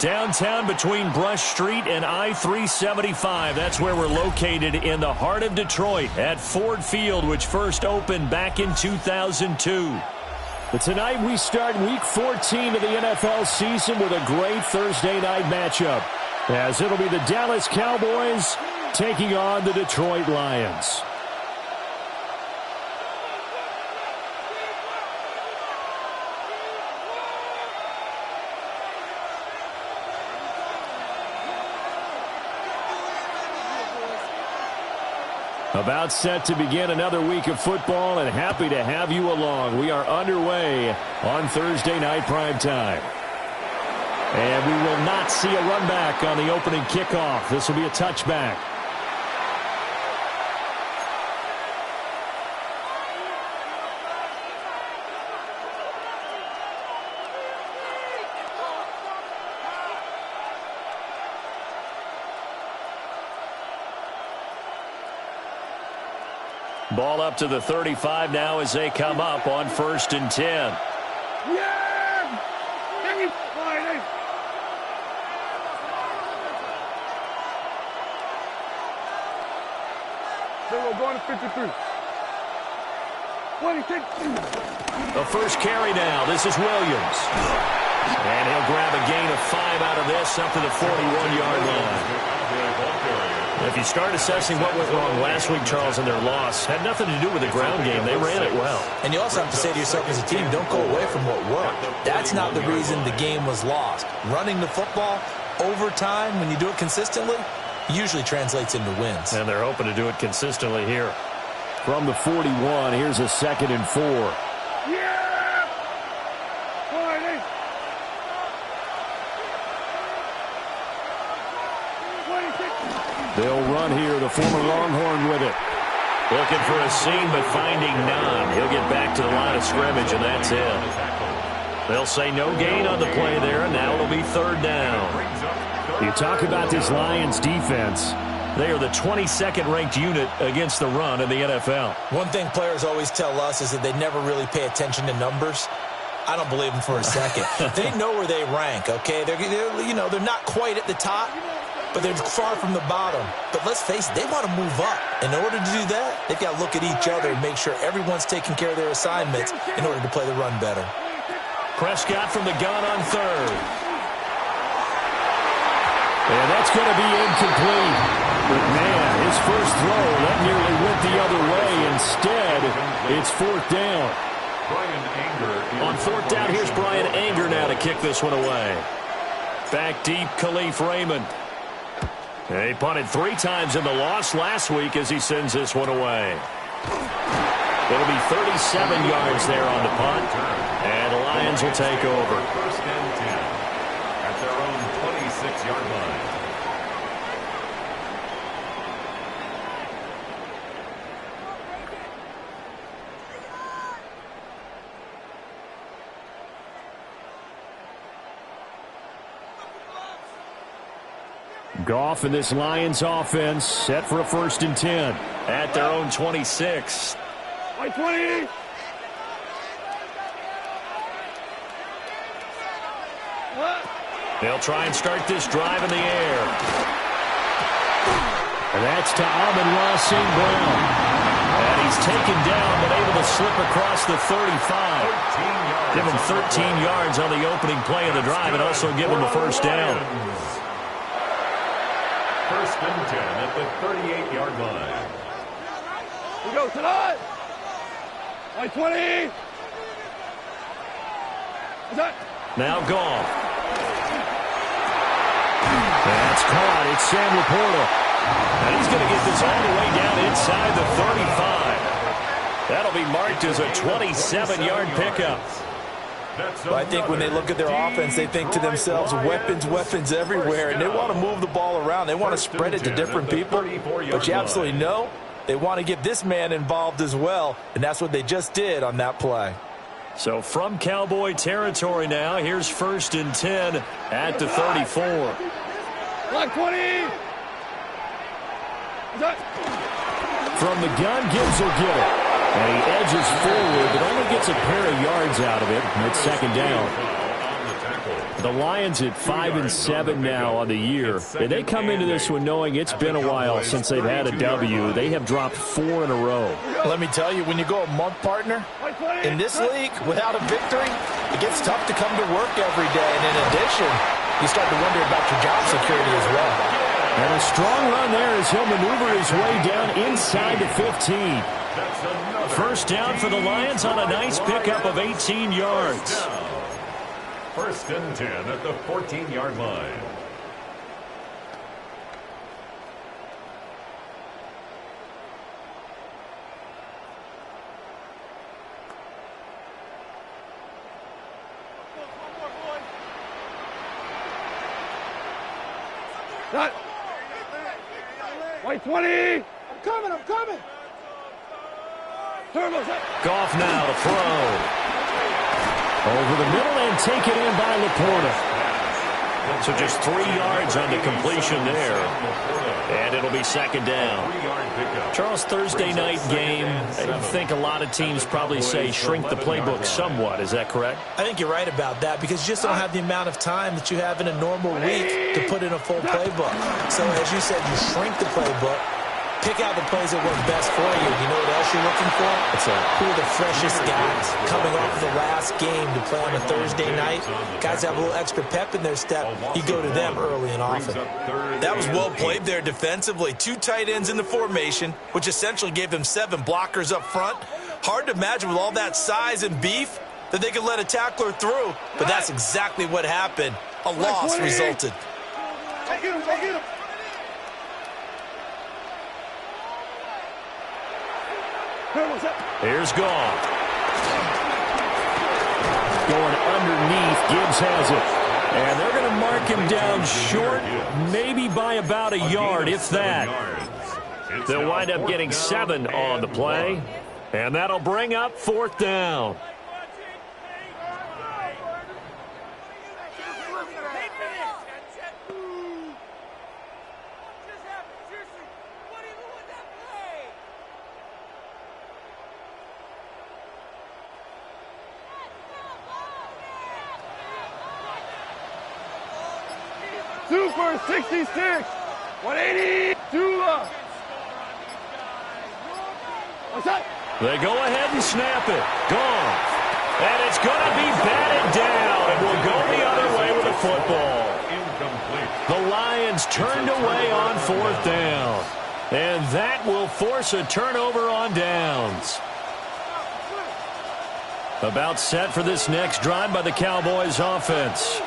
Downtown between Brush Street and I-375. That's where we're located in the heart of Detroit at Ford Field, which first opened back in 2002. But tonight we start Week 14 of the NFL season with a great Thursday night matchup, as it'll be the Dallas Cowboys taking on the Detroit Lions. About set to begin another week of football, and happy to have you along. We are underway on Thursday night primetime. And we will not see a run back on the opening kickoff. This will be a touchback. Ball up to the 35 now as they come up on 1st and 10. Yeah! They were going to 53. 26. The first carry now. This is Williams. And he'll grab a gain of 5 out of this up to the 41-yard line. If you start assessing what went wrong last week, Charles, in their loss, had nothing to do with the ground game. They ran it well. And you also have to say to yourself as a team, don't go away from what worked. That's not the reason the game was lost. Running the football over time, when you do it consistently, usually translates into wins. And they're hoping to do it consistently here. From the 41, here's a 2nd and 4. Yeah! 26. They'll run here, the former Longhorn with it. Looking for a seam, but finding none. He'll get back to the line of scrimmage, and that's it. They'll say no gain on the play there, and now it'll be 3rd down. You talk about this Lions defense. They are the 22nd ranked unit against the run in the NFL. One thing players always tell us is that they never really pay attention to numbers. I don't believe them for a second. They know where they rank, okay? They're not quite at the top, but they're far from the bottom. But let's face it, they want to move up. In order to do that, they've got to look at each other and make sure everyone's taking care of their assignments in order to play the run better. Prescott from the gun on 3rd. And that's going to be incomplete. But, man, his first throw, that nearly went the other way. Instead, it's 4th down. On 4th down, here's Brian Anger now to kick this one away. Back deep, Khalif Raymond. He punted 3 times in the loss last week as he sends this one away. It'll be 37 yards there on the punt, and the Lions will take over. 1st and 10 at their own 26-yard line. Goff and this Lions offense set for a 1st and 10. At their own 26. Like 20. They'll try and start this drive in the air. And that's to Amon-Ra St. Brown. And he's taken down, but able to slip across the 35. Give him 13 yards on the opening play of the drive, and also give him a 1st down. 1st and 10 at the 38-yard line. We go tonight. Like 20. Now Goff. That's caught. It's Sam Laporta. And he's going to get this all the way down inside the 35. That'll be marked as a 27-yard pickup. But I think when they look at their offense, they think to themselves, weapons everywhere, and they want to move the ball around. They want to spread it to different people. But you absolutely know they want to get this man involved as well, and that's what they just did on that play. So from Cowboy territory now, here's 1st and 10 at the 34. Like 20. From the gun, Gibbs will get it. And he edges forward, but only gets a pair of yards out of it. It's 2nd down. The Lions at 5-7 now on the year. And they come into this one knowing it's been a while since they've had a W. They have dropped 4 in a row. Let me tell you, when you go a month, partner, in this league, without a victory, it gets tough to come to work every day. And in addition, you start to wonder about your job security as well. And a strong run there as he'll maneuver his way down inside the 15. First down for the Lions on a nice pickup of 18 yards. First and 10 at the 14-yard line. Shot. White 20. I'm coming. Turbo set. Goff now to throw. Over the middle and taken in by Laporta. So just 3 yards on the completion there. And it'll be second down. Charles, Thursday night game, I think a lot of teams probably say shrink the playbook somewhat. Is that correct? I think you're right about that because you just don't have the amount of time that you have in a normal week to put in a full playbook. So as you said, you shrink the playbook. Pick out the plays that work best for you. You know what else you're looking for? Who are the freshest guys coming off the last game to play on a Thursday night? Guys have a little extra pep in their step. You go to them early and often. That was well played there defensively. 2 tight ends in the formation, which essentially gave them 7 blockers up front. Hard to imagine with all that size and beef that they could let a tackler through, but that's exactly what happened. A loss resulted. Go get him. Here's Goff. Going underneath, Gibbs has it. And they're going to mark him down short, maybe by about a yard, if that. They'll wind up getting 7 on the play, and that'll bring up 4th down. Super 66. 180. Dula. What's that? They go ahead and snap it. Gone. And it's going to be batted down, and will go the other way with the football. The Lions turned away on 4th down. And that will force a turnover on downs. About set for this next drive by the Cowboys offense.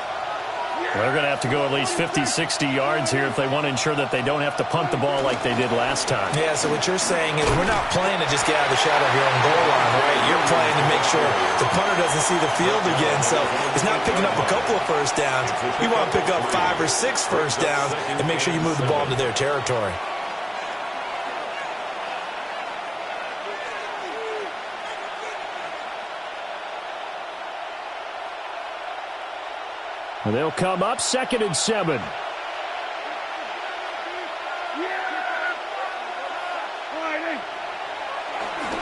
They're going to have to go at least 50, 60 yards here if they want to ensure that they don't have to punt the ball like they did last time. Yeah, so what you're saying is we're not playing to just get out of the shadow of your own goal line, right? You're playing to make sure the punter doesn't see the field again. So it's not picking up a couple of first downs. You want to pick up 5 or 6 first downs and make sure you move the ball into their territory. And they'll come up 2nd and 7.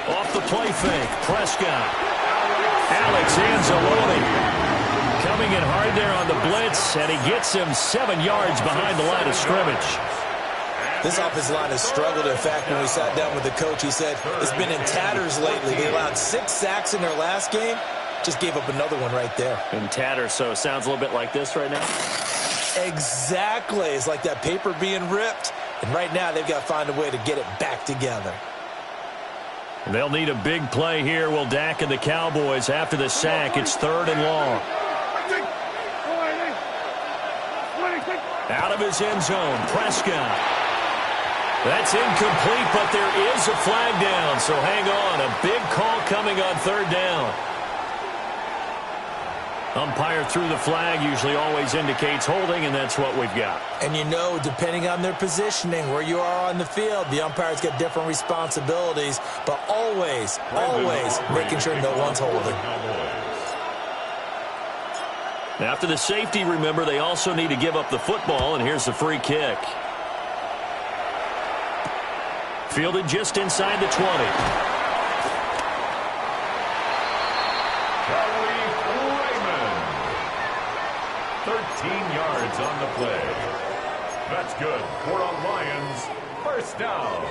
Off the play fake, Prescott. Alex Anzalone coming in hard there on the blitz, and he gets him 7 yards behind the line of scrimmage. This offensive line has struggled. In fact, when we sat down with the coach, he said it's been in tatters lately. They allowed 6 sacks in their last game. Just gave up another one right there. In tatters, so it sounds a little bit like this right now? Exactly. It's like that paper being ripped. And right now, they've got to find a way to get it back together. They'll need a big play here. Will Dak and the Cowboys after the sack. It's 3rd and long. Out of his end zone, Prescott. That's incomplete, but there is a flag down. So hang on. A big call coming on 3rd down. Umpire threw the flag, usually always indicates holding, and that's what we've got. And you know, depending on their positioning, where you are on the field, the umpire's got different responsibilities, but always making sure no one's holding. After the safety, remember, they also need to give up the football, and here's the free kick. Fielded just inside the 20. 13 yards on the play. That's good for a Lions first down.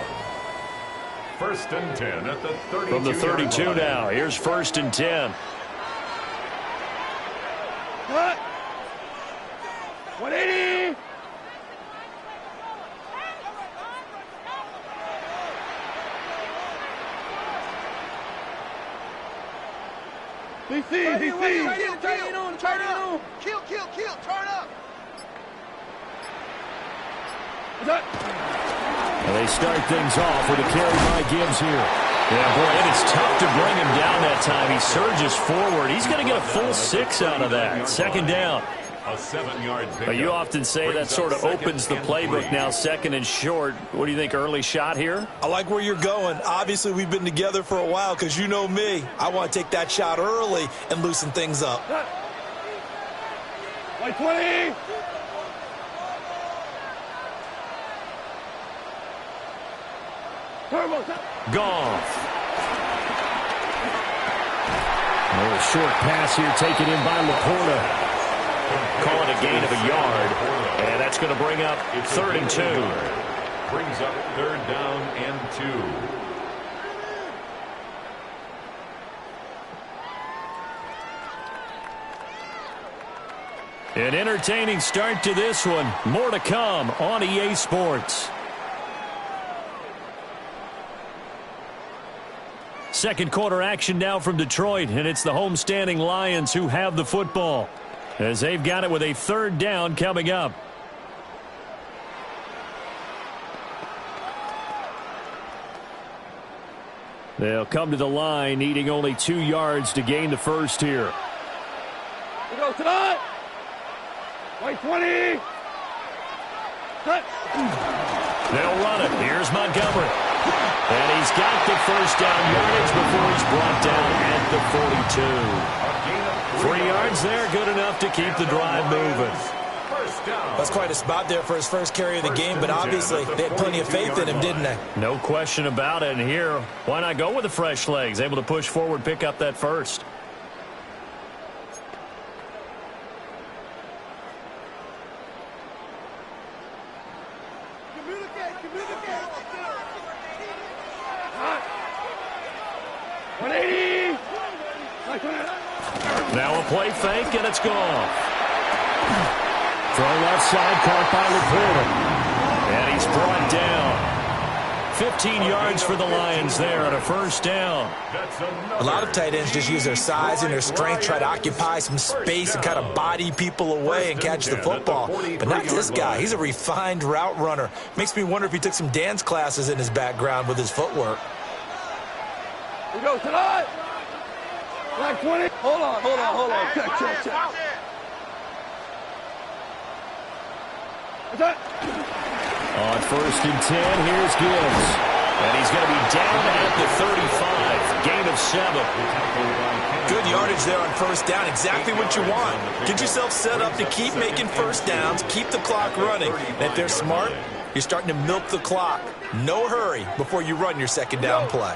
First and 10 at the 32. From the 32 now, here's first and 10. Cut. 180. DC. Turn up. Kill, turn up. And they start things off with a carry by Gibbs here. Yeah, boy, and it's tough to bring him down that time. He surges forward. He's going to get a full 6 out of that. Second down. A 7-yard pickup. You often say that sort of opens the playbook now, second and short. What do you think, early shot here? I like where you're going. Obviously, we've been together for a while because you know me. I want to take that shot early and loosen things up. White 20. Goff. A little short pass here taken in by Laporta. Call it a gain of a yard, and that's going to bring up third and 2. Brings up third down and 2. An entertaining start to this one. More to come on EA Sports. Second quarter action now from Detroit, and it's the homestanding Lions who have the football, as they've got it with a third down coming up. They'll come to the line, needing only 2 yards to gain the first here. We go tonight. White 20. Cut. They'll run it. Here's Montgomery. And he's got the first down yardage before he's brought down at the 42. 3 yards there, good enough to keep the drive moving. That's quite a spot there for his first carry of the game, but obviously they had plenty of faith in him, didn't they? No question about it. And here, why not go with the fresh legs? Able to push forward, pick up that first. Now a play fake, and it's gone. Throw left side, caught by Laporta. And he's brought down. 15 yards for the Lions there on a first down. A lot of tight ends just use their size and their strength, try to occupy some space and kind of body people away and catch the football. But not this guy. He's a refined route runner. Makes me wonder if he took some dance classes in his background with his footwork. We go tonight. Black 20. Hold on. Check. What's that? On first and 10, here's Gibbs. And he's going to be down at the 35. Gain of 7. Good yardage there on first down. Exactly what you want. Get yourself set up to keep making first downs, keep the clock running. And if they're smart, you're starting to milk the clock. No hurry before you run your second down play.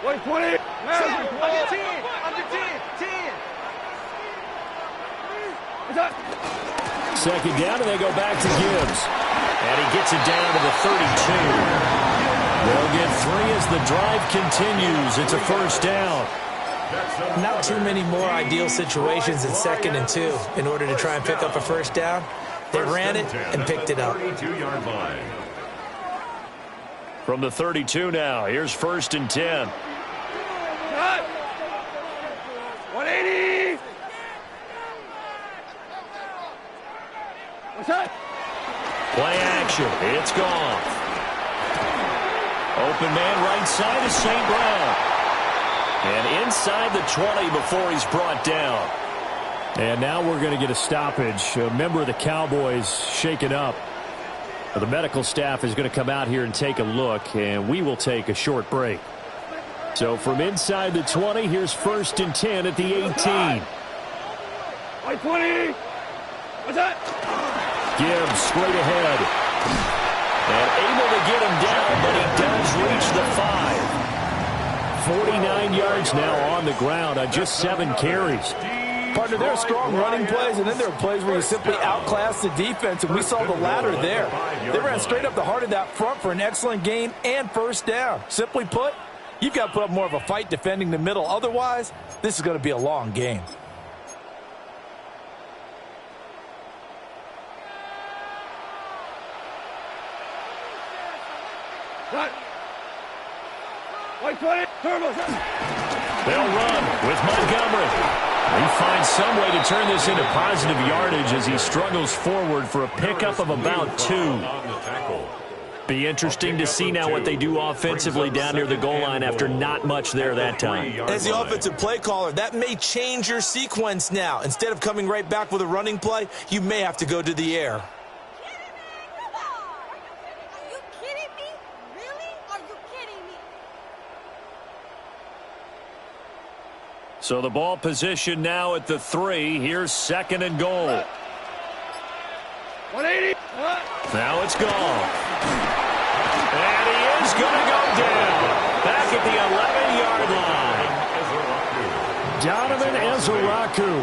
White 20. Under 10. 10. What's that? Second down, and they go back to Gibbs. And he gets it down to the 32. They'll get 3 as the drive continues. It's a first down. Not too many more ideal situations in second and 2 in order to try and pick up a first down. They ran it and picked it up. 32-yard line. From the 32 now, here's first and 10. Cut. 180. What's that? Play action. It's gone. Open man right side is St. Brown. And inside the 20 before he's brought down. And now we're going to get a stoppage. A member of the Cowboys shaken up. The medical staff is going to come out here and take a look, and we will take a short break. So from inside the 20, here's first and 10 at the 18. White 20. What's that? Gibbs straight ahead. And able to get him down, but he does reach the 5. 49 yards now on the ground on just 7 carries. Partner, there are strong running plays, and then there are plays where you simply outclass the defense, and we saw the latter there. They ran straight up the heart of that front for an excellent gain and first down. Simply put, you've got to put up more of a fight defending the middle. Otherwise, this is going to be a long game. White 20, turbo. They'll run with Montgomery. He finds some way to turn this into positive yardage as he struggles forward for a pickup of about 2. Be interesting to see now what they do offensively down near the goal line after not much there that time. As the offensive play caller, that may change your sequence now. Instead of coming right back with a running play, you may have to go to the air. So the ball position now at the 3. Here's 2nd and goal. 180. Now it's gone. And he is going to go down. Back at the 11-yard line. Donovan Ezeraku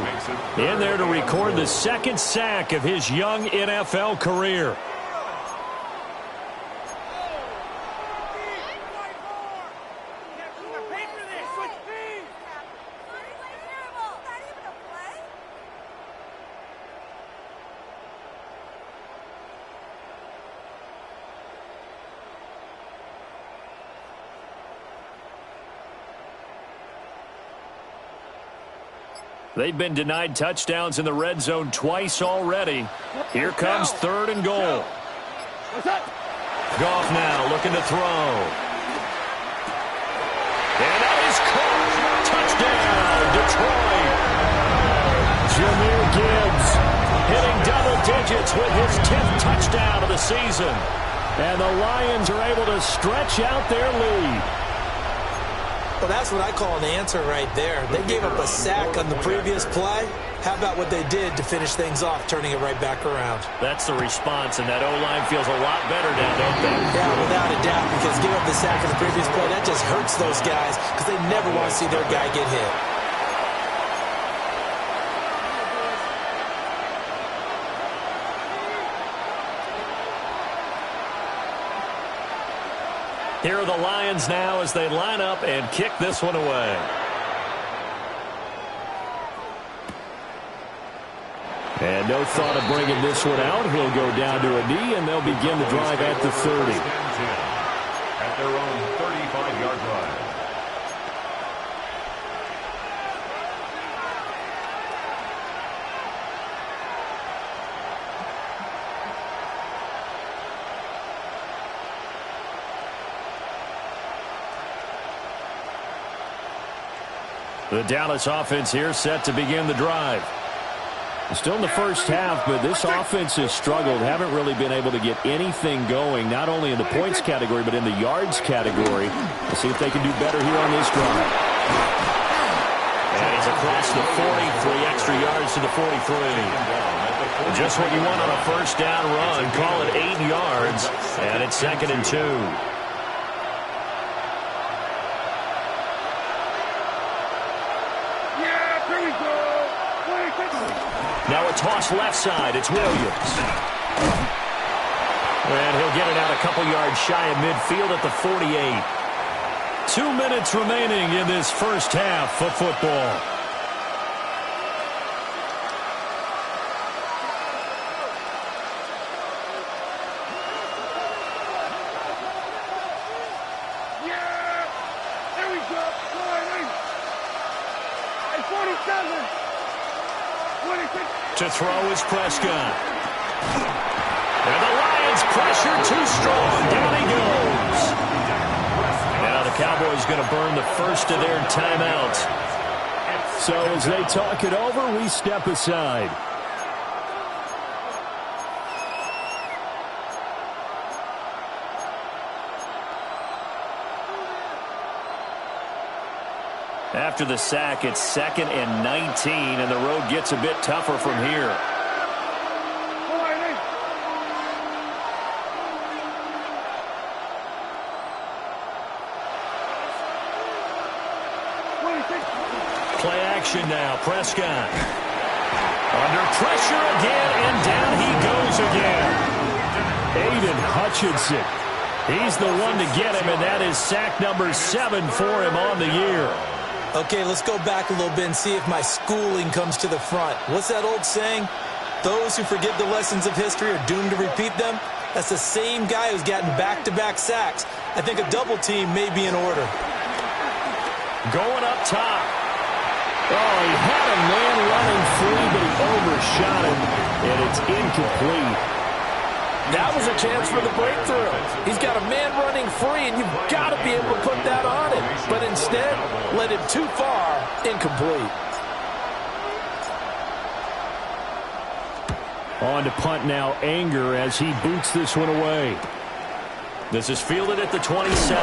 in there to record the 2nd sack of his young NFL career. They've been denied touchdowns in the red zone twice already. Here comes 3rd and goal. Goff now looking to throw. And that is caught. Touchdown, Detroit. Jahmyr Gibbs hitting double digits with his 10th touchdown of the season. And the Lions are able to stretch out their lead. Well, that's what I call an answer right there. They gave up a sack on the previous play. How about what they did to finish things off, turning it right back around? That's the response, and that O-line feels a lot better now, don't they? Yeah, without a doubt, because giving up the sack on the previous play, that just hurts those guys because they never want to see their guy get hit. Here are the Lions now as they line up and kick this one away. And no thought of bringing this one out. He'll go down to a knee, and they'll begin the drive at the 30. At their own 35-yard line. The Dallas offense here set to begin the drive. Still in the first half, but this offense has struggled. Haven't really been able to get anything going, not only in the points category, but in the yards category. We'll see if they can do better here on this drive. And he's across the 40, 3 extra yards to the 43. Just what you want on a first down run. Call it 8 yards, and it's 2nd and 2. Now a toss left side. It's Williams. And he'll get it out a couple yards shy of midfield at the 48. 2 minutes remaining in this first half of football. Yeah! There we go! 47! 26! To throw is Prescott. And the Lions pressure too strong. Down he goes. Now the Cowboys going to burn the first of their timeouts. So as they talk it over, we step aside. After the sack, it's 2nd and 19, and the road gets a bit tougher from here. Play action now. Prescott. Under pressure again, and down he goes again. Aiden Hutchinson. He's the one to get him, and that is sack number 7 for him on the year. Okay, let's go back a little bit and see if my schooling comes to the front. What's that old saying? Those who forget the lessons of history are doomed to repeat them. That's the same guy who's gotten back-to-back sacks. I think a double team may be in order. Going up top. Oh, he had a man running free, but he overshot him, and it's incomplete. That was a chance for the breakthrough. He's got a man running free, and you've got to be able to put that on him. But instead, led him too far, incomplete. On to punt now, Anger, as he boots this one away. This is fielded at the 27.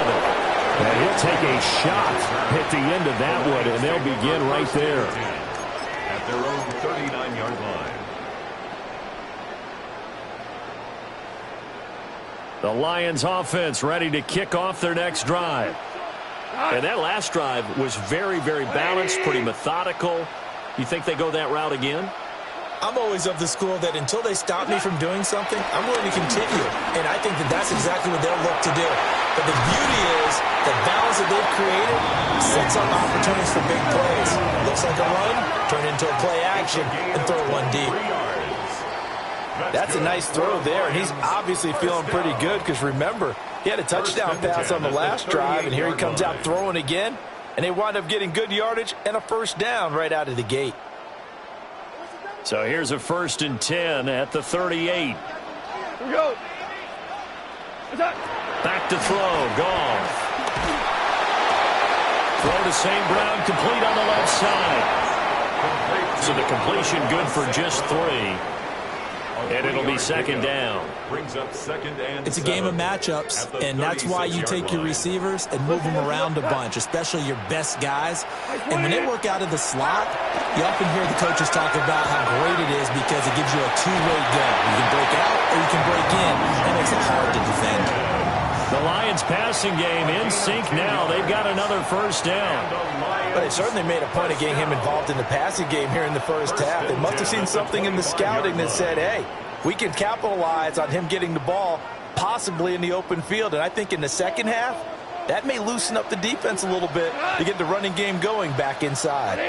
And he'll take a shot at the end of that one, and they'll begin right there. At their own 39-yard line. The Lions offense ready to kick off their next drive. And that last drive was very, very balanced, pretty methodical. You think they go that route again? I'm always of the school that until they stop me from doing something, I'm willing to continue. And I think that that's exactly what they'll look to do. But the beauty is the balance that they've created sets up opportunities for big plays. Looks like a run, turn into a play action, and throw one deep. That's a nice throw there, and he's obviously feeling pretty good because, remember, he had a touchdown pass on the last drive, and here he comes out throwing again, and they wind up getting good yardage and a first down right out of the gate. So here's a 1st and 10 at the 38. Here we go. Back to throw. Goff. Throw to St. Brown, complete on the left side. So the completion good for just 3. And it'll be 2nd down. Brings up 2nd and It's a game of 7 matchups, and that's why you take your receivers and move them around a bunch, especially your best guys. And when they work out of the slot, you often hear the coaches talk about how great it is because it gives you a two-way go. You can break out or you can break in. That makes it hard to defend. The Lions passing game in sync now. They've got another first down. But they certainly made a point of getting him involved in the passing game here in the first half. They must have seen something in the scouting that said, hey, we can capitalize on him getting the ball possibly in the open field. And I think in the second half, that may loosen up the defense a little bit to get the running game going back inside.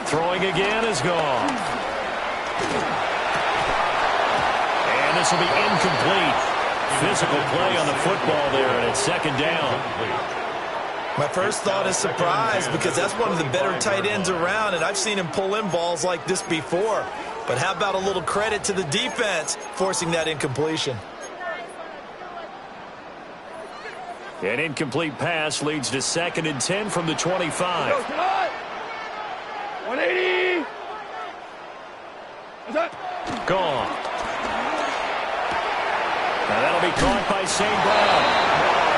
Throwing again is gone. And this will be incomplete. Physical play on the football there, and it's 2nd down. My first thought is surprise because that's one of the better tight ends around, and I've seen him pull in balls like this before. But how about a little credit to the defense forcing that incompletion? An incomplete pass leads to 2nd and 10 from the 25. 180. Gone. Now that'll be caught by St. Brown.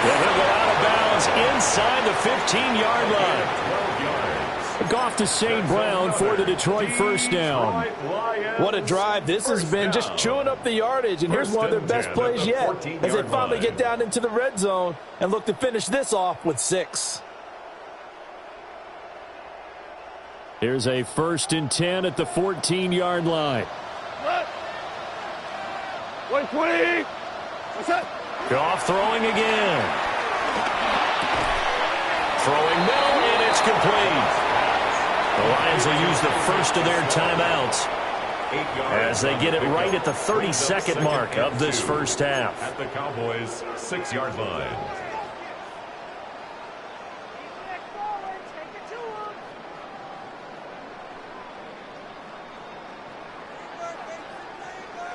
And he'll go out of bounds inside the 15-yard line. Goff to St. Brown for the Detroit first down. What a drive. This has been just chewing up the yardage, and here's one of their best plays yet as they finally get down into the red zone and look to finish this off with 6. Here's a 1st and 10 at the 14-yard line. 120. What's that? Goff throwing again. Throwing middle, and it's complete. The Lions will use the first of their timeouts as they get it right at the 32nd mark of this first half. At the Cowboys' 6-yard line.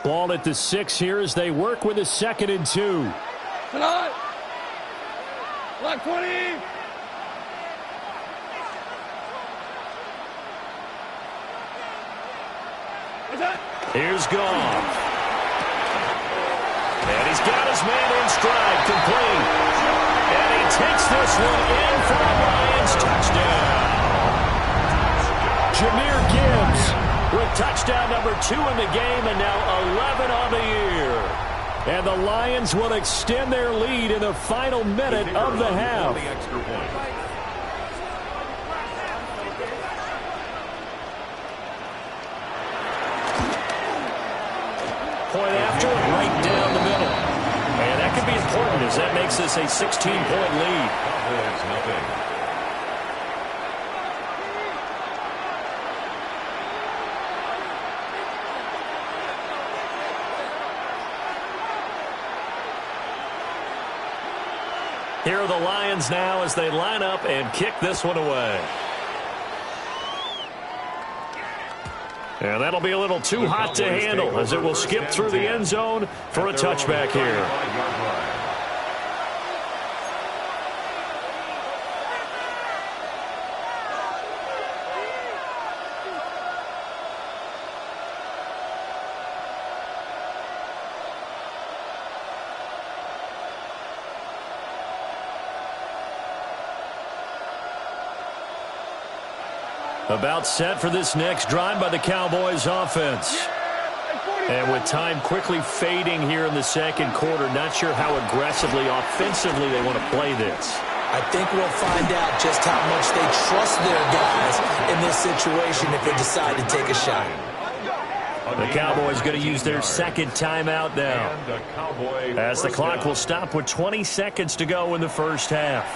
Ball at the 6 here as they work with a 2nd and 2. Tonight. Block 20. What's that? Here's Goff. And he's got his man in stride, complete. And he takes this one in for a Lions touchdown. Jahmyr Gibbs with touchdown number 2 in the game, and now 11 on the year. And the Lions will extend their lead in the final minute of the half. point after, right down the middle. And that could be important as that makes this a 16-point lead. Cowboys nothing. Here are the Lions now as they line up and kick this one away. And that'll be a little too hot to handle as it will skip through the end zone for a touchback here. About set for this next drive by the Cowboys offense. And with time quickly fading here in the second quarter, not sure how aggressively, offensively they want to play this. I think we'll find out just how much they trust their guys in this situation if they decide to take a shot. The Cowboys going to use their second timeout now, as the clock will stop with 20 seconds to go in the first half.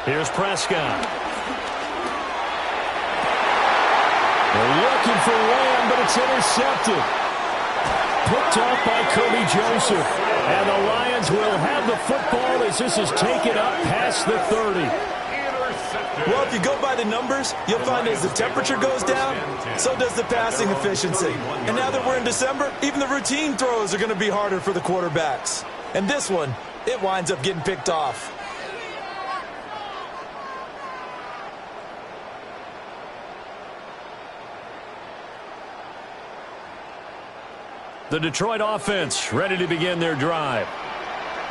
Here's Prescott. They're looking for Lamb, but it's intercepted. Picked off by Kirby Joseph. And the Lions will have the football as this is taken up past the 30. Well, if you go by the numbers, you'll find as the temperature goes down, so does the passing efficiency. And now that we're in December, even the routine throws are going to be harder for the quarterbacks. And this one, it winds up getting picked off. The Detroit offense ready to begin their drive.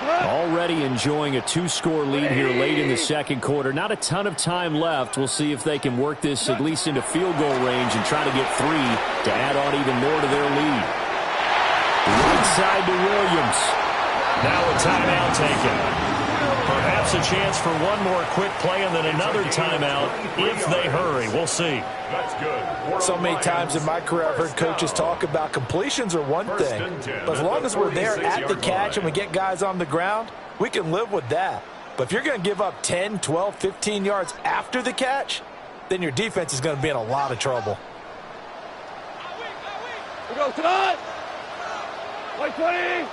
Already enjoying a two-score lead here late in the second quarter. Not a ton of time left. We'll see if they can work this at least into field goal range and try to get 3 to add on even more to their lead. Right side to Williams. Now a timeout taken. Perhaps a chance for one more quick play and then another timeout if they hurry. We'll see. That's good. So many times in my career I've heard coaches talk about completions are one thing, but as long as we're there at the catch and we get guys on the ground, we can live with that. But if you're going to give up 10, 12, 15 yards after the catch, then your defense is going to be in a lot of trouble. We go tonight. White 20.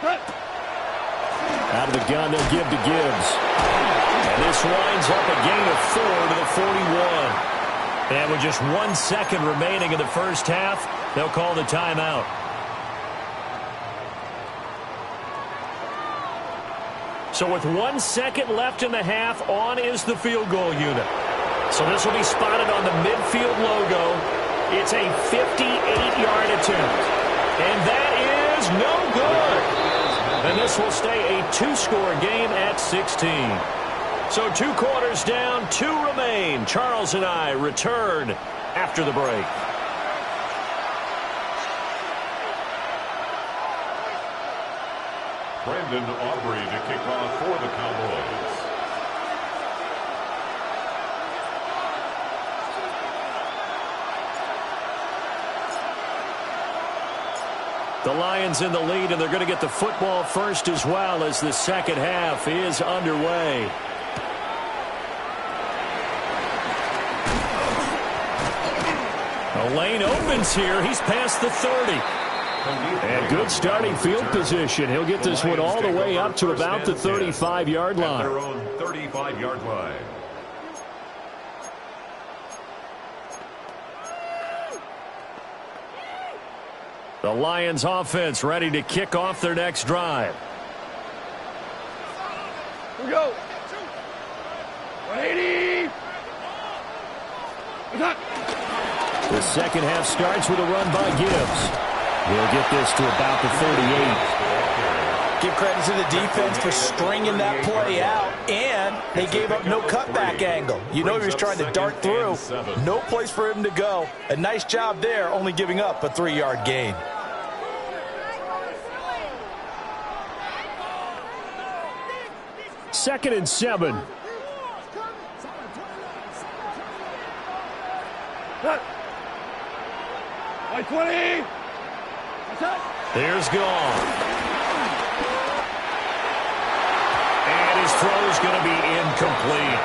Cut. Out of the gun, they'll give to Gibbs. And this winds up a gain of 4 to the 41. And with just 1 second remaining in the first half, they'll call the timeout. So with 1 second left in the half, on is the field goal unit. So this will be spotted on the midfield logo. It's a 58-yard attempt. And that is no good. And this will stay a two-score game at 16. So 2 quarters down, 2 remain. Charles and I return after the break. Brandon Aubrey to kick off for the Cowboys. The Lions in the lead, and they're going to get the football first as well as the second half is underway. The lane opens here. He's past the 30. And good starting field position. He'll get this one all the way up to about the 35-yard line. Their own 35-yard line. The Lions offense ready to kick off their next drive. Here we go. 180. The second half starts with a run by Gibbs. He'll get this to about the 38. Give credit to the defense for stringing that play out, and they gave up no cutback angle. You know he was trying to dart through. No place for him to go. A nice job there, only giving up a 3-yard gain. Second and 7. White 20. Here's Gone. And his throw's going to be incomplete.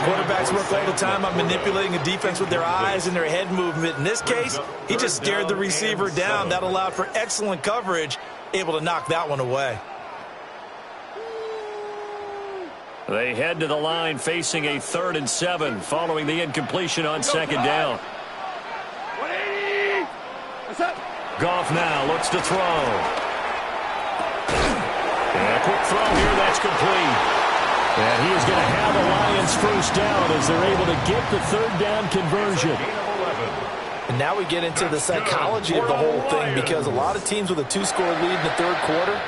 Quarterbacks work all the time on manipulating a defense with their eyes and their head movement. In this case, he just stared the receiver down. That allowed for excellent coverage, able to knock that one away. They head to the line facing a 3rd and 7 following the incompletion on 2nd down. 180. What's up? Goff now looks to throw. And a quick throw here, that's complete. And he is going to have a Lions first down as they're able to get the 3rd down conversion. And now we get into the psychology of the whole thing, because a lot of teams with a 2-score lead in the 3rd quarter,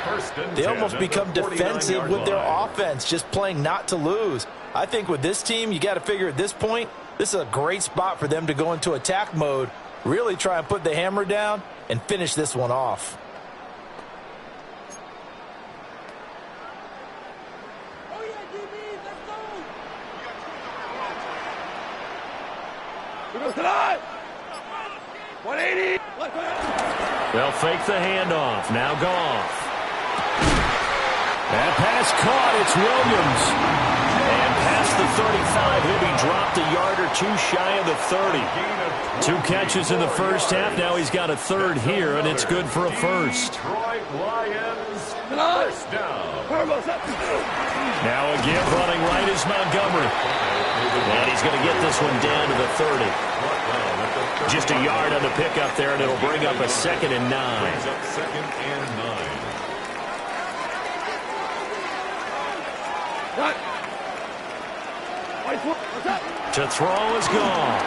they almost become defensive with their offense, just playing not to lose. I think with this team, you got to figure at this point, this is a great spot for them to go into attack mode, really try and put the hammer down and finish this one off. We go tonight. 180. They'll fake the handoff. Now Goff. That pass caught. It's Williams. And past the 35, he'll be dropped a yard or 2 shy of the 30. 2 catches in the first half. Now he's got a 3rd here, and it's good for a first. Detroit Lions, first down. Now a give running right is Montgomery. And he's going to get this one down to the 30. Just a yard on the pickup there, and it'll bring up a 2nd and 9. To throw is Goff.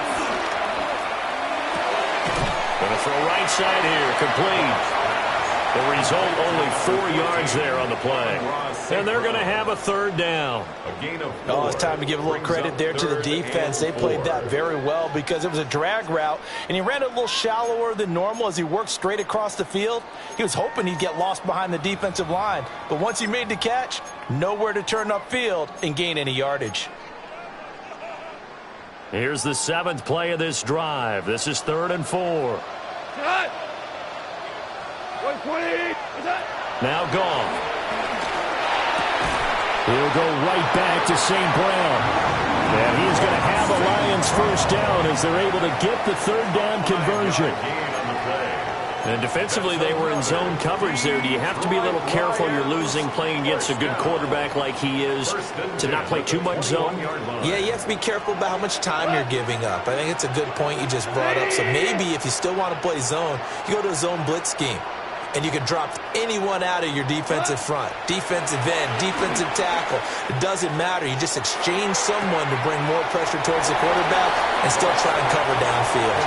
Going to throw right side here, complete. The result, only 4 yards there on the play. And they're going to have a 3rd down. Oh, it's time to give a little credit there to the defense. They played that very well because it was a drag route, and he ran it a little shallower than normal as he worked straight across the field. He was hoping he'd get lost behind the defensive line, but once he made the catch, nowhere to turn upfield and gain any yardage. Here's the 7th play of this drive. This is 3rd and 4. Now Goff. He'll go right back to St. Brown. And he is going to have a Lions first down as they're able to get the 3rd down conversion. And defensively, they were in zone coverage there. Do you have to be a little careful? You're losing playing against a good quarterback like he is to not play too much zone? Yeah, you have to be careful about how much time you're giving up. I think it's a good point you just brought up. So maybe if you still want to play zone, you go to a zone blitz scheme. And you can drop anyone out of your defensive front. Defensive end, defensive tackle. It doesn't matter. You just exchange someone to bring more pressure towards the quarterback and still try and cover downfield.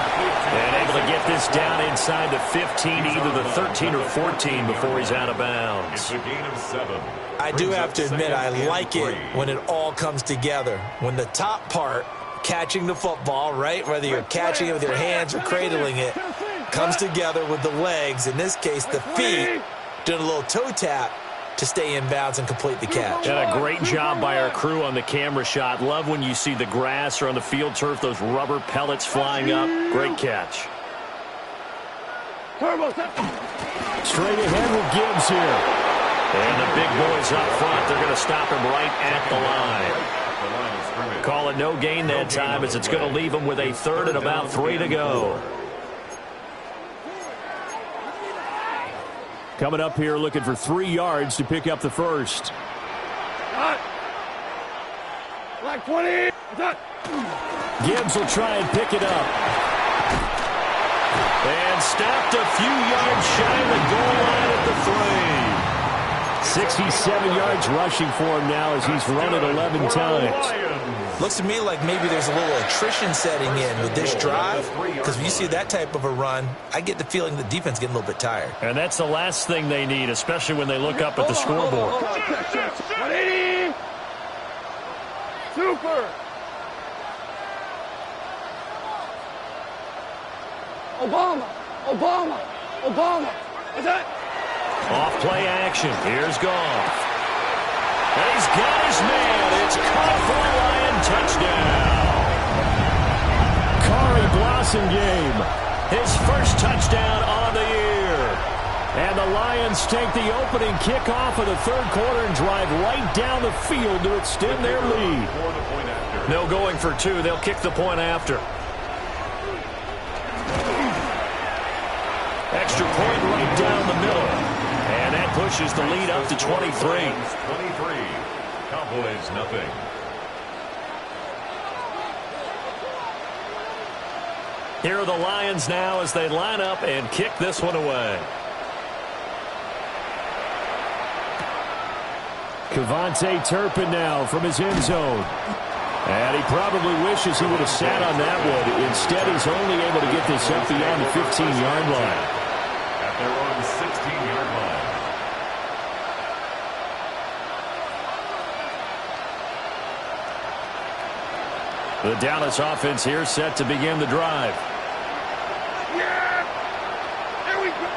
And able to get this down inside the 15, either the 13 or 14 before he's out of bounds. It's a gain of 7. I do have to admit, I like it when it all comes together. When the top part, catching the football, right, whether you're catching it with your hands or cradling it, comes together with the legs, in this case the feet, doing a little toe tap to stay in bounds and complete the catch. And a great job by our crew on the camera shot. Love when you see the grass or on the field turf, those rubber pellets flying up. Great catch. Straight ahead with Gibbs here. And the big boys up front, they're going to stop him right at the line. Call it no gain that time as it's going to leave him with a 3rd and about 3 to go. Coming up here looking for 3 yards to pick up the first. Black 20. Gibbs will try and pick it up. And stopped a few yards shy of the goal line at the 3. 67 yards rushing for him now as he's run it 11 times. Looks to me like maybe there's a little attrition setting in with this drive, because when you see that type of a run, I get the feeling the defense getting a little bit tired. And that's the last thing they need, especially when they look up at the scoreboard. 180. Super. Obama. What's that? Off play action. Here's Goff. And he's got his man. It's caught for a Lion touchdown. Kari Blossomgame, his first touchdown on the year. And the Lions take the opening kickoff of the third quarter and drive right down the field to extend their lead. No going for two. They'll kick the point after. Extra point right down the middle. And that pushes the lead up to 23. 23. Cowboys nothing. Here are the Lions now as they line up and kick this one away. Kevontae Turpin now from his end zone. And he probably wishes he would have sat on that one. Instead, he's only able to get this up beyond the 15-yard line. At their own 16-yard line. The Dallas offense here set to begin the drive. Yeah. There we go.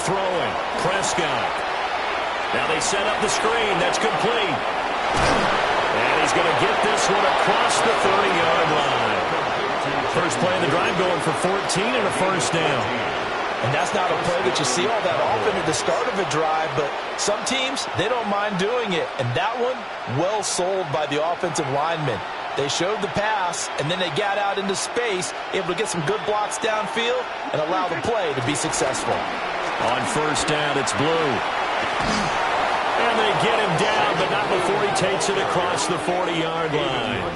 Throwing. Prescott. Now they set up the screen. That's complete. And he's going to get this one across the 30-yard line. First play of the drive going for 14 and a first down. And that's not a play that you see all that often at the start of a drive, but some teams, they don't mind doing it. And that one, well sold by the offensive lineman. They showed the pass, and then they got out into space, able to get some good blocks downfield and allow the play to be successful. On first down, it's Blue. And they get him down, but not before he takes it across the 40-yard line.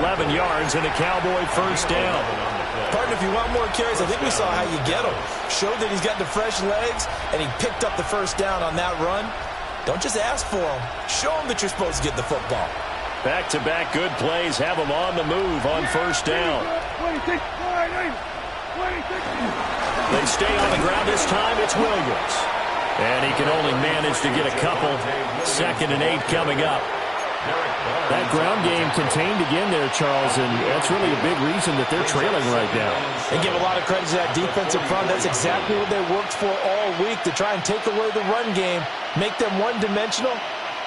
11 yards and a Cowboy first down. Partner, if you want more carries, I think we saw how you get him. Showed that he's got the fresh legs, and he picked up the first down on that run. Don't just ask for him. Show him that you're supposed to get the football. Back-to-back good plays have him on the move on first down. 26. They stay on the ground this time. It's Williams. And he can only manage to get a couple. 2nd and 8 coming up. That ground game contained again there, Charles, and that's really a big reason that they're trailing right now. They give a lot of credit to that defensive front. That's exactly what they worked for all week, to try and take away the run game, make them one-dimensional.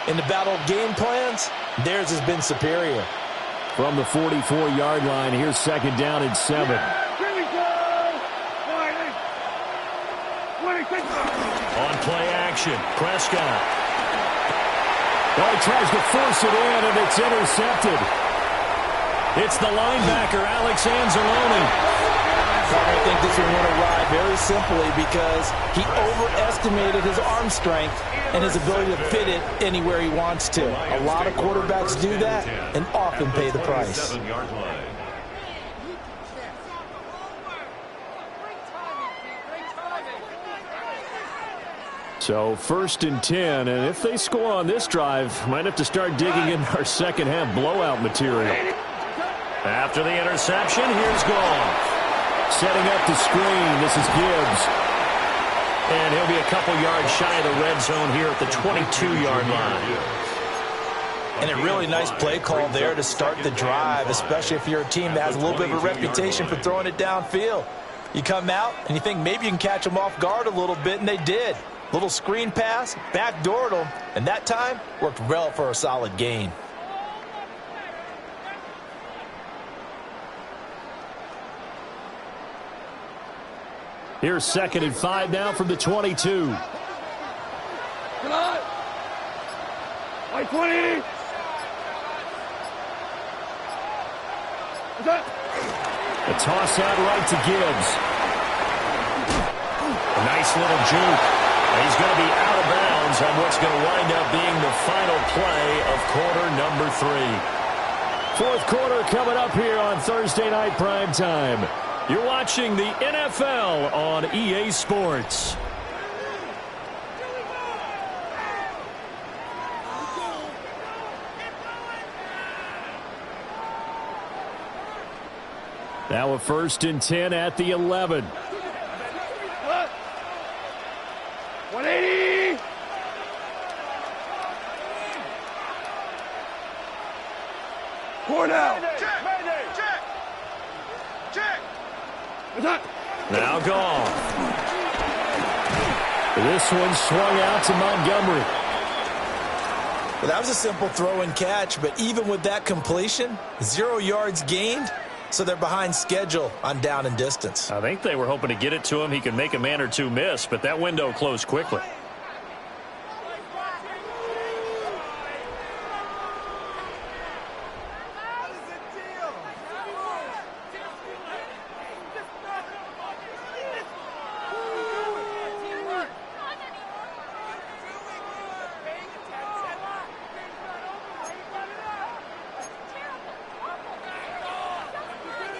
In the battle of game plans, theirs has been superior. From the 44-yard line, here's 2nd down and 7. Here we go. 26. On play action, Prescott. Well, he tries to force it in, and it's intercepted. It's the linebacker, Alex Anzalone. I think this one went awry very simply because he overestimated his arm strength and his ability to fit it anywhere he wants to. A lot of quarterbacks do that and often pay the price. 7-yard line. So 1st and 10, and if they score on this drive, might have to start digging in our second half blowout material. After the interception, here's Goff. Setting up the screen, this is Gibbs. And he'll be a couple yards shy of the red zone here at the 22-yard line. And a really nice play call there to start the drive, especially if you're a team that has a little bit of a reputation for throwing it downfield. You come out and you think maybe you can catch them off guard a little bit, and they did. Little screen pass, backdoored them, and that time worked well for a solid gain. Here's 2nd and 5 now from the 22. Come on. 20. What's that? A toss out right to Gibbs. A nice little juke. He's going to be out of bounds on what's going to wind up being the final play of quarter number 3. 4th quarter coming up here on Thursday Night Prime Time. You're watching the NFL on EA Sports. Now a 1st and 10 at the 11. 180. Cornell. Check. Now gone. This one swung out to Montgomery. Well, that was a simple throw and catch, but even with that completion, 0 yards gained, so they're behind schedule on down and distance. I think they were hoping to get it to him. He could make a man or two miss, but that window closed quickly.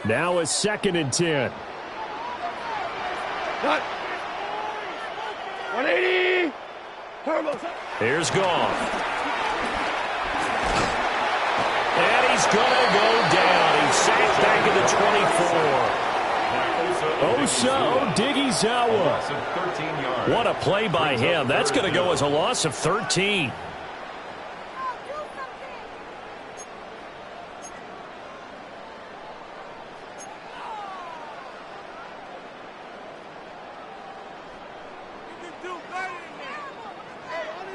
Now a 2nd and 10. Cut. 180. Turbo. Here's Goff. And he's going to go down. He's sacked back at the 24. Osa Odighizuwa. What a play by him. That's going to go as a loss of 13.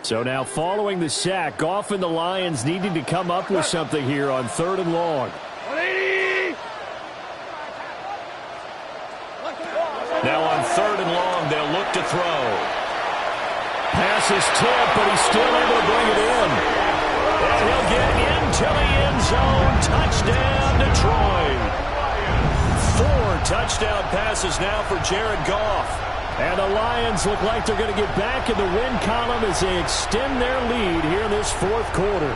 So now following the sack, Goff and the Lions needing to come up with something here on 3rd and long. 180. Now on 3rd and long, they'll look to throw. Pass is tipped, but he's still able to bring it in. And he'll get into the end zone. Touchdown, Detroit. 4 touchdown passes now for Jared Goff. And the Lions look like they're going to get back in the win column as they extend their lead here in this 4th quarter.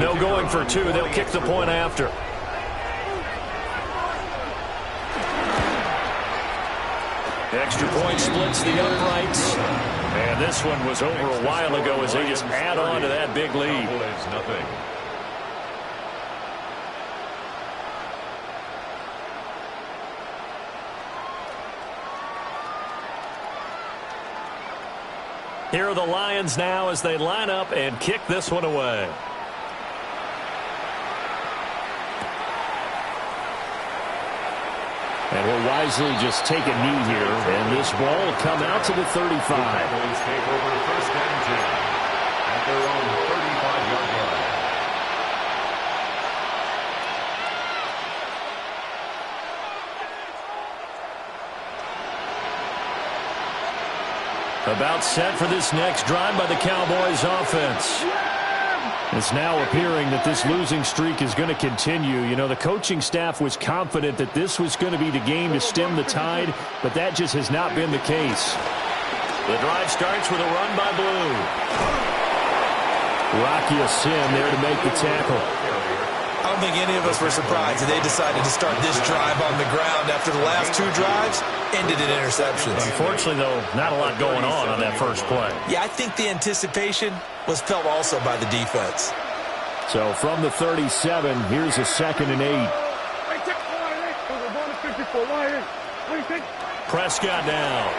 No going for 2. They'll kick the point after. Extra point splits the uprights. And this one was over a while ago as they just add on to that big lead. Nothing. Here are the Lions now as they line up and kick this one away. And will wisely just take a knee here, and this ball will come out to the 35. Cowboys take over 1st and 10 at their own 35-yard line. About set for this next drive by the Cowboys offense. It's now appearing that this losing streak is going to continue. You know, the coaching staff was confident that this was going to be the game to stem the tide, but that just has not been the case. The drive starts with a run by Blue. Rocky Sin there to make the tackle. I don't think any of us were surprised that they decided to start this drive on the ground after the last 2 drives ended in interceptions. Unfortunately, though, not a lot going on that first play. Yeah, I think the anticipation was felt also by the defense. So from the 37, here's a 2nd and 8. Prescott now.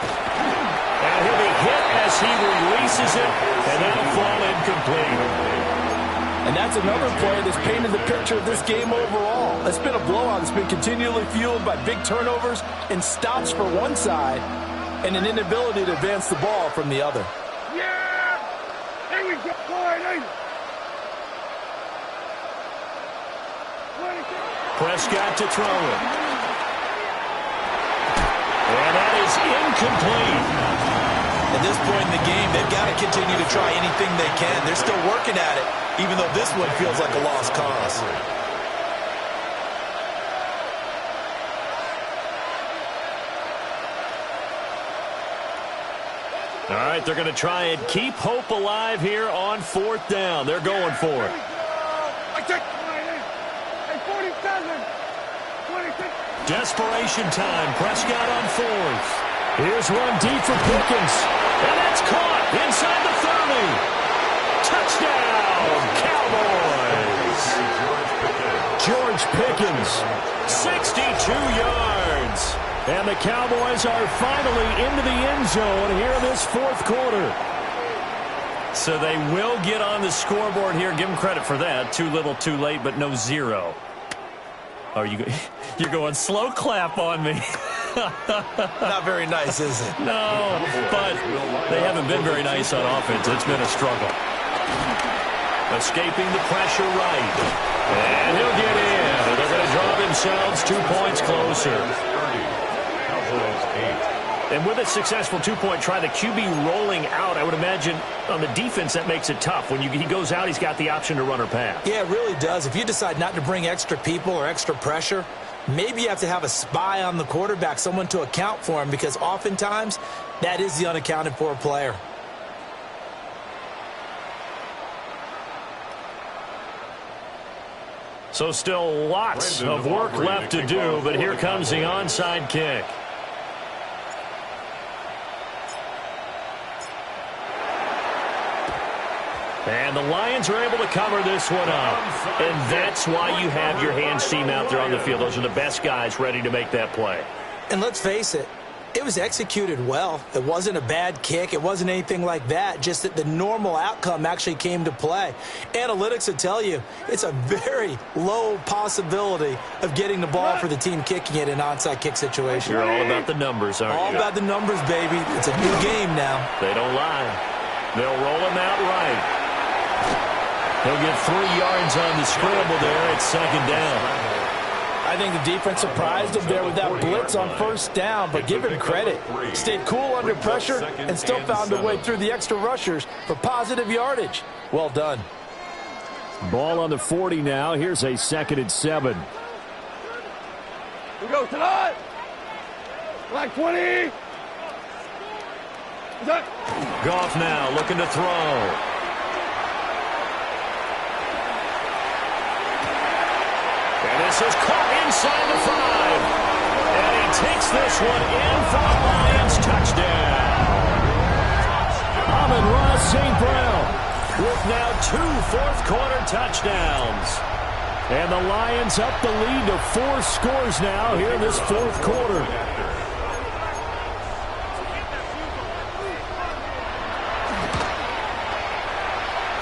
And he'll be hit as he releases it, and that'll fall incomplete. And that's another play that's painted the picture of this game overall. It's been a blowout. It's been continually fueled by big turnovers and stops for one side and an inability to advance the ball from the other. Yeah! Here we go. Prescott to throw it. And that is incomplete. At this point in the game, they've got to continue to try anything they can. They're still working at it, even though this one feels like a lost cause. All right, they're going to try and keep hope alive here on 4th down. They're going for it. Desperation time. Prescott on 4th. Here's one deep for Pickens. And that's caught inside the 30. Touchdown, Cowboys. George Pickens is 62 yards. And the Cowboys are finally into the end zone here in this fourth quarter. So they will get on the scoreboard here. Give them credit for that. Too little, too late, but no zero. Are you're going slow clap on me. Not very nice, is it? No, but they haven't been very nice on offense. It's been a struggle. Escaping the pressure right. And he'll get in. They're going to draw themselves 2 points closer. And with a successful two-point try, the QB rolling out, I would imagine on the defense that makes it tough. When he goes out, he's got the option to run or pass. Yeah, it really does. If you decide not to bring extra people or extra pressure, maybe you have to have a spy on the quarterback, someone to account for him, because oftentimes that is the unaccounted for player. So still lots of work left to do, but here comes the onside kick. And the Lions are able to cover this one up. And that's why you have your hands team out there on the field. Those are the best guys ready to make that play. And let's face it, it was executed well. It wasn't a bad kick. It wasn't anything like that. Just that the normal outcome actually came to play. Analytics will tell you it's a very low possibility of getting the ball for the team kicking it in an onside kick situation. You're all about the numbers, aren't you? All about the numbers, baby. It's a new game now. They don't lie. They'll roll him out right. He'll get 3 yards on the scramble there. It's second down. I think the defense surprised him there with that blitz on first down, but give him credit. Stayed cool under pressure and still found a way through the extra rushers for positive yardage. Well done. Ball on the 40 now. Here's a 2nd and 7. We go tonight. Like 20. Goff now looking to throw. And this is caught inside the 5. And he takes this one in for the Lions. Touchdown. Amon-Ra St. Brown With now 2 fourth-quarter touchdowns. And the Lions up the lead to 4 scores now here in this fourth quarter.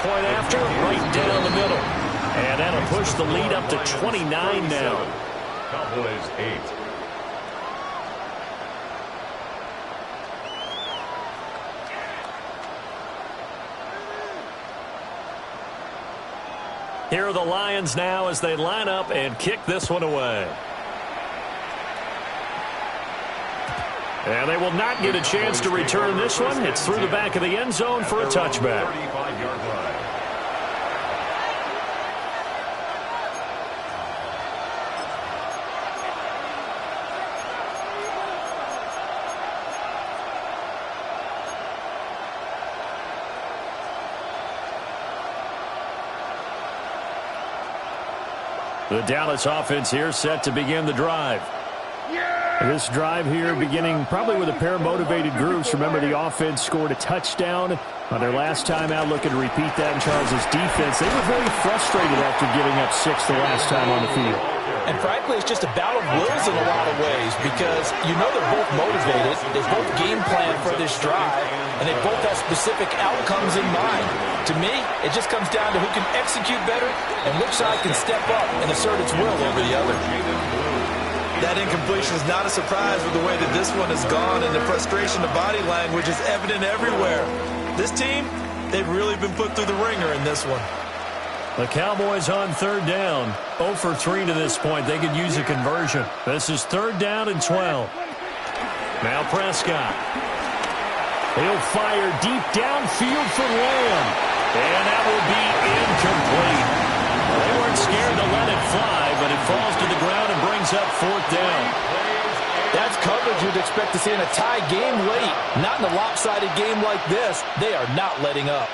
Point after, right down the middle. And that'll push the lead up to 29 now. Cowboys 8. Here are the Lions now as they line up and kick this one away. And they will not get a chance to return this one. It's through the back of the end zone for a touchback. 35-yard line. The Dallas offense here set to begin the drive. This drive here beginning probably with a pair of motivated groups. Remember, the offense scored a touchdown on their last time out, looking to repeat that in Charles' defense. They were very frustrated after giving up 6 the last time on the field. And frankly, it's just a battle of wills in a lot of ways because you know they're both motivated. They both game plan for this drive, and they both have specific outcomes in mind. To me, it just comes down to who can execute better and which side can step up and assert its will over the other. That incompletion is not a surprise with the way that this one has gone, and the frustration of body language is evident everywhere. This team, they've really been put through the ringer in this one. The Cowboys on 3rd down. 0 for 3 to this point. They could use a conversion. This is 3rd down and 12. Now Prescott. He'll fire deep downfield for Lamb. And that will be incomplete. They weren't scared to let it fly, but it falls to the ground and brings up 4th down. That's coverage you'd expect to see in a tie game late. Not in a lopsided game like this. They are not letting up.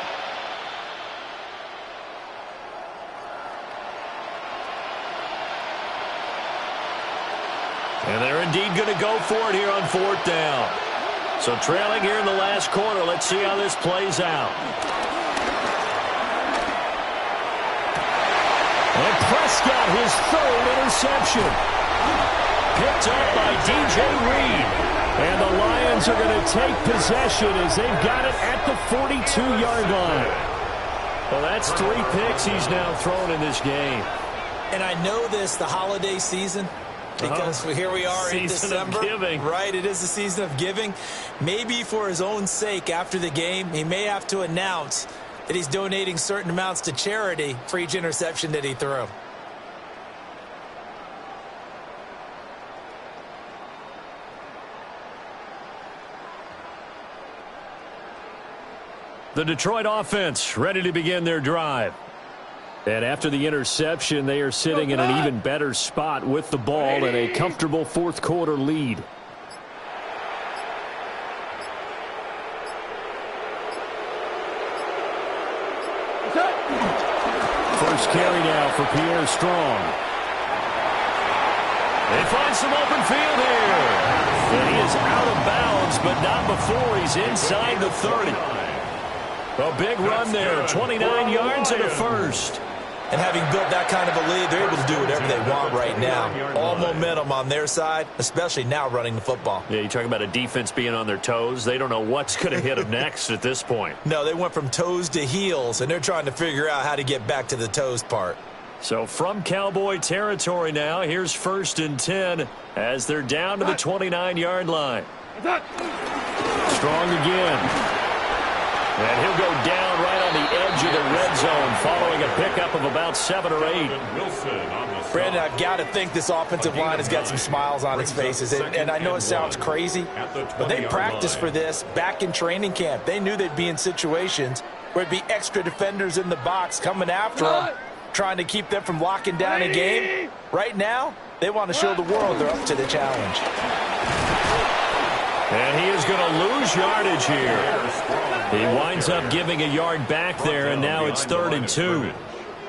And they're indeed going to go for it here on 4th down. So trailing here in the last quarter. Let's see how this plays out. And Prescott, his third interception. Picked up by DJ Reed. And the Lions are going to take possession as they've got it at the 42-yard line. Well, that's 3 picks he's now thrown in this game. And I know this, the holiday season, because here we are in December. Season of giving. Right, it is the season of giving. Maybe for his own sake after the game, he may have to announce that he's donating certain amounts to charity for each interception that he threw. The Detroit offense ready to begin their drive. And after the interception, they are sitting in an even better spot with the ball and a comfortable fourth-quarter lead. First carry now for Pierre Strong. They find some open field here. And he is out of bounds, but not before he's inside the 30. A big run there, 29 yards and a first. And having built that kind of a lead, they're able to do whatever they want right now. All momentum on their side, especially now running the football. Yeah, you talk about a defense being on their toes. They don't know what's going to hit them next at this point. No, they went from toes to heels, and they're trying to figure out how to get back to the toes part. So from Cowboy territory now, here's 1st and 10 as they're down to the 29-yard line. Strong again. And he'll go down right on the edge of the red zone following a pickup of about 7 or 8. Brandon, I've got to think this offensive line has got some smiles on its faces. And I know it sounds crazy, but they practiced for this back in training camp. They knew they'd be in situations where it'd be extra defenders in the box coming after them, trying to keep them from locking down a game. Right now, they want to show the world they're up to the challenge. And he is going to lose yardage here. He winds up giving a yard back there, and now it's 3rd and 2.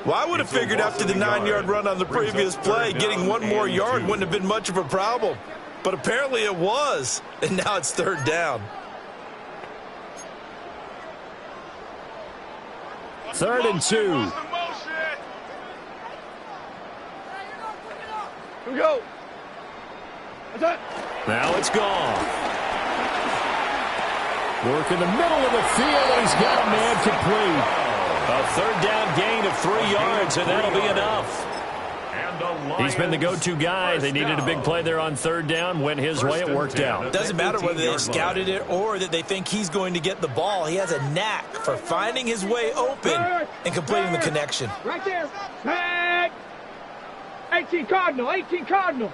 Well, I would have figured after the 9-yard run on the previous play, getting one more yard wouldn't have been much of a problem. But apparently it was, and now it's 3rd down. 3rd and 2. Here we go. Now it's gone. Work in the middle of the field, and he's got a man complete. A 3rd down gain of 3 yards, and that'll be enough. He's been the go-to guy. They needed a big play there on 3rd down. Went his way. It worked out. It doesn't matter whether they scouted it or that they think he's going to get the ball. He has a knack for finding his way open and completing the connection. Right there. Back. 18 Cardinal. 18 Cardinal.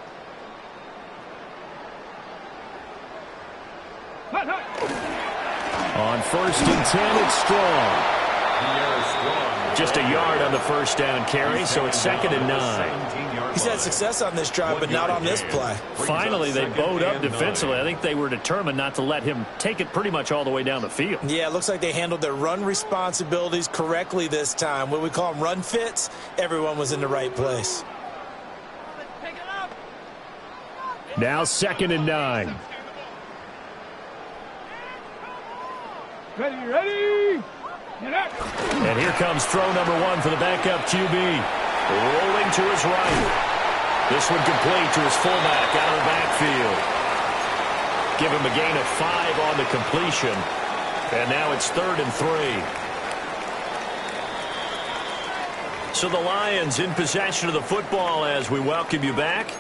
On 1st and 10, it's Strong. Just a yard on the 1st down carry, so it's 2nd and 9. He's had success on this drive, but not on this play. Finally, they bowed up defensively. I think they were determined not to let him take it pretty much all the way down the field. Yeah, it looks like they handled their run responsibilities correctly this time. What we call them run fits, everyone was in the right place. Now 2nd and 9. Ready. And here comes throw number 1 for the backup QB. Rolling to his right. This one complete to his fullback out of the backfield. Give him a gain of 5 on the completion. And now it's 3rd and 3. So the Lions in possession of the football as we welcome you back.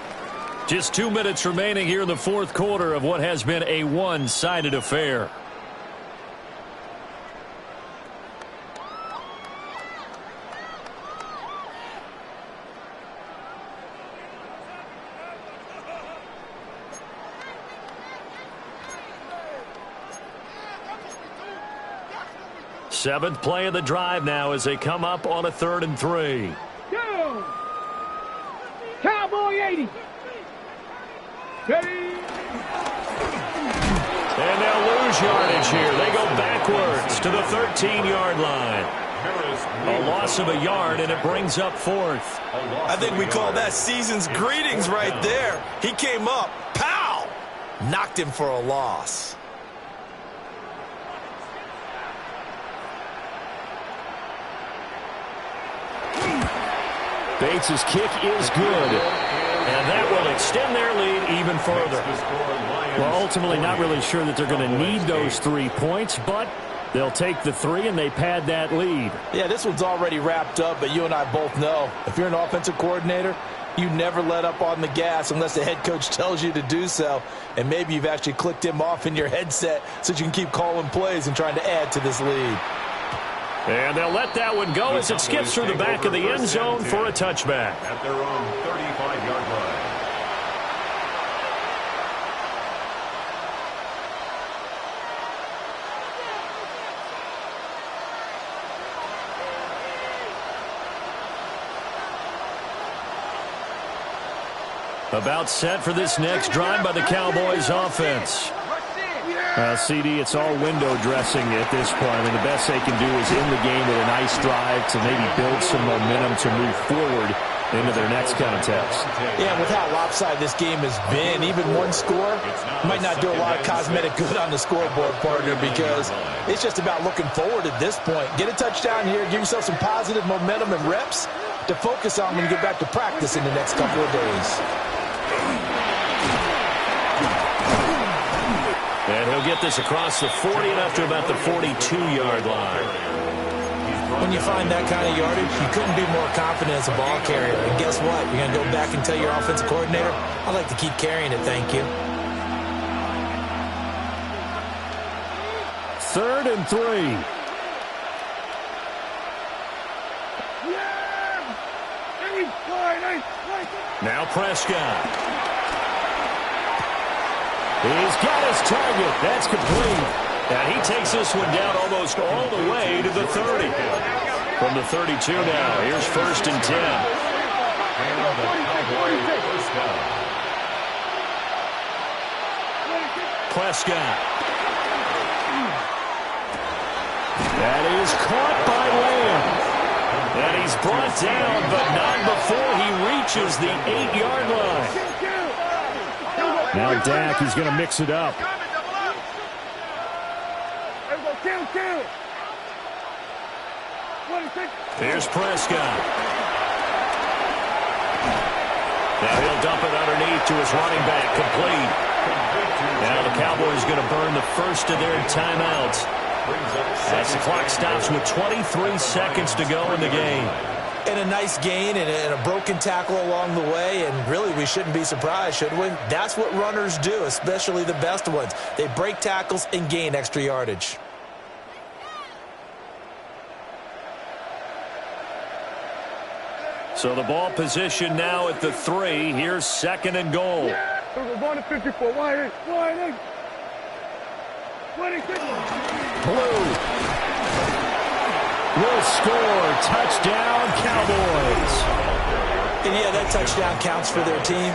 Just 2 minutes remaining here in the 4th quarter of what has been a one-sided affair. Seventh play of the drive now as they come up on a 3rd and 3. Go. Cowboy 80. Ready. And they'll lose yardage here. They go backwards to the 13-yard line. A loss of a yard, and it brings up 4th. I think we call that season's greetings right there. He came up, pow! Knocked him for a loss. Bates' kick is good. And that will extend their lead even further. Well, ultimately not really sure that they're going to need those 3 points, but they'll take the 3 and they pad that lead. Yeah, this one's already wrapped up, but you and I both know if you're an offensive coordinator, you never let up on the gas unless the head coach tells you to do so. And maybe you've actually clicked him off in your headset so you can keep calling plays and trying to add to this lead. And they'll let that one go as it skips through the back of the end zone for a touchback. At their own 35-yard line. About set for this next drive by the Cowboys offense. CD, it's all window dressing at this point. I mean, the best they can do is end the game with a nice drive to maybe build some momentum to move forward into their next contest. Yeah, with how lopsided this game has been, even one score might not do a lot of cosmetic good on the scoreboard, partner, because it's just about looking forward at this point. Get a touchdown here, give yourself some positive momentum and reps to focus on when you get back to practice in the next couple of days. And he'll get this across the 40 and up to about the 42-yard line. When you find that kind of yardage, you couldn't be more confident as a ball carrier. And guess what? You're going to go back and tell your offensive coordinator, I'd like to keep carrying it, thank you. 3rd and 3. Now Prescott. He's got his target. That's complete. And he takes this one down almost all the way to the 30. From the 32 now, here's 1st and 10. Prescott. That is caught by Lamb. And he's brought down, but not before he reaches the 8-yard line. Now Dak, he's going to mix it up. Here's Prescott. Now he'll dump it underneath to his running back, complete. Now the Cowboys going to burn the first of their timeouts as the clock stops with 23 seconds to go in the game. And a nice gain and a broken tackle along the way, and really we shouldn't be surprised, should we? That's what runners do, especially the best ones. They break tackles and gain extra yardage. So the ball position now at the 3. Here's 2nd and goal. Blue will score. Touchdown, Cowboys. And yeah, that touchdown counts for their team,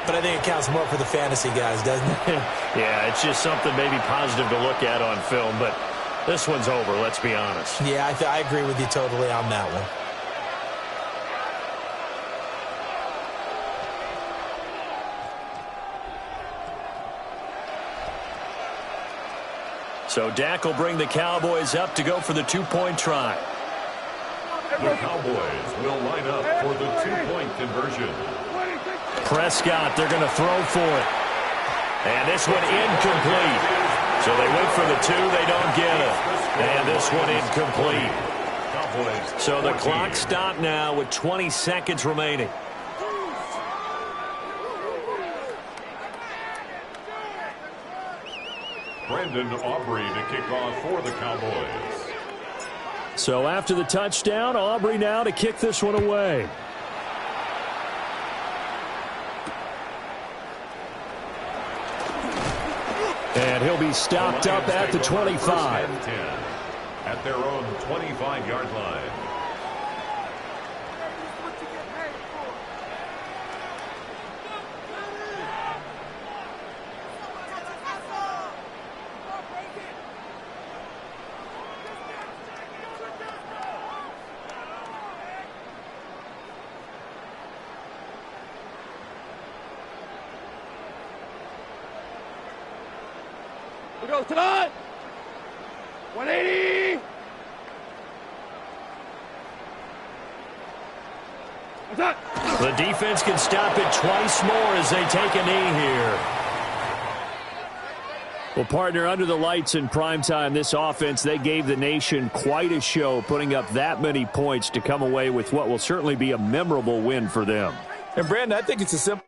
but I think it counts more for the fantasy guys, doesn't it? Yeah, it's just something maybe positive to look at on film, but this one's over, let's be honest. Yeah, I agree with you totally on that one. So Dak will bring the Cowboys up to go for the 2-point try. The Cowboys will line up for the 2-point conversion. Prescott, they're going to throw for it. And this one incomplete. So they went for the 2, they don't get it. And this one incomplete. So the clock stopped now with 20 seconds remaining. Brandon Aubrey to kick off for the Cowboys. So after the touchdown, Aubrey now to kick this one away. And he'll be stopped up at the 25. At their own 25-yard line. We go tonight. 180. The defense can stop it twice more as they take a knee here. Well, partner, under the lights in primetime, this offense, they gave the nation quite a show, putting up that many points to come away with what will certainly be a memorable win for them. And, Brandon, I think it's a simple